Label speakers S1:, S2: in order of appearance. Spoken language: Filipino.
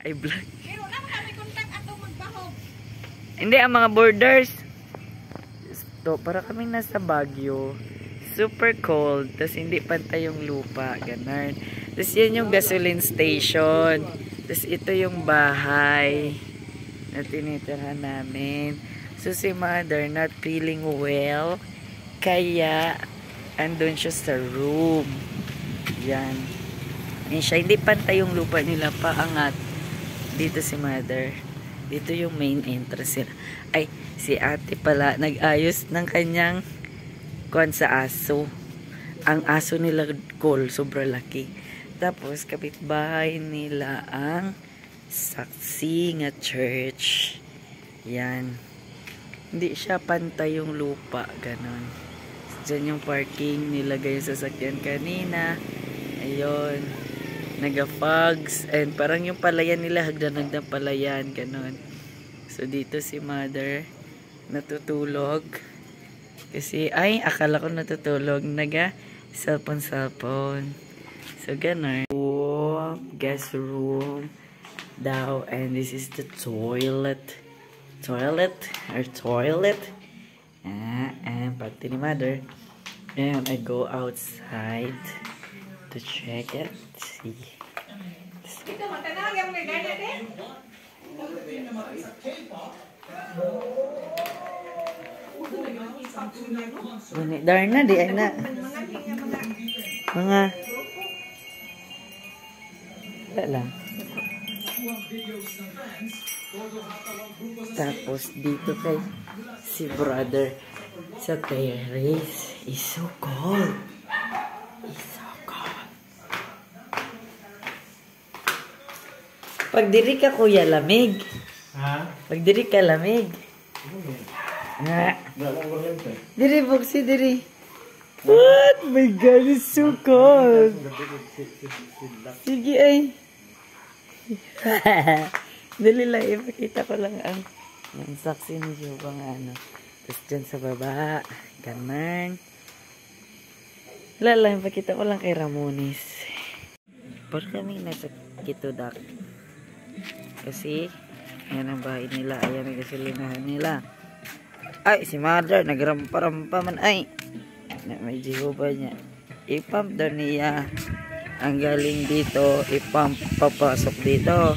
S1: Ay, vlog.
S2: Pero na kami kontak ato magbahog.
S1: Hindi, ang mga borders. To, para kaming nasa Baguio. Super cold. Tapos hindi pantay yung lupa. Ganun. Tapos yan yung gasoline station. Tapos ito yung bahay na tinitirhan namin. So si mother not feeling well. Kaya andun siya sa room. Yan. Yan siya. Hindi pantay yung lupa nila. Paangat. Dito si mother. Dito yung main entrance nila. Ay, si ate pala nag-ayos ng kanyang kuwan sa aso. Ang aso nila cool, sobra laki. Tapos kapitbahay nila ang saksi nga church. Yan. Hindi siya pantay yung lupa, ganon. Diyan yung parking, nilagay yung sasakyan kanina. Ayun. Naga-fogs. And parang yung palayan nila, hagdan-hagdan palayan, ganon. So dito si mother natutulog. Kasi, ay, akala ko natutulog. Naga-cellphone. So, ganon. Guest room daw. And this is the toilet. Toilet? And pati ni mother. And I go outside to check it. See.
S2: Ito matanag yung nagana din.
S1: Darna di ay na. Mga wala. Tapos dito kay si brother sa terrace. It's so cold. It's so cold. Pag diri ka kuya lamig.
S3: Ha?
S1: Pag diri ka lamig. Ha? Diri boxy diri. What? My God, it's so cold. Sige ay. Dali lang, ipakita ko lang ang saksi ni Juba nga ano. Tapos dyan sa baba, ganun. Wala lang, ipakita ko lang kay Ramones. Pero kami nasa Kitudak. Kasi, yan ang bahay nila. Ayan ang gasolinahan nila. Ay, si mother, nagrampa-rampa man. Ay, may Jehovah niya. I-pump daw niya. Ang galing dito, i-pump papasok dito.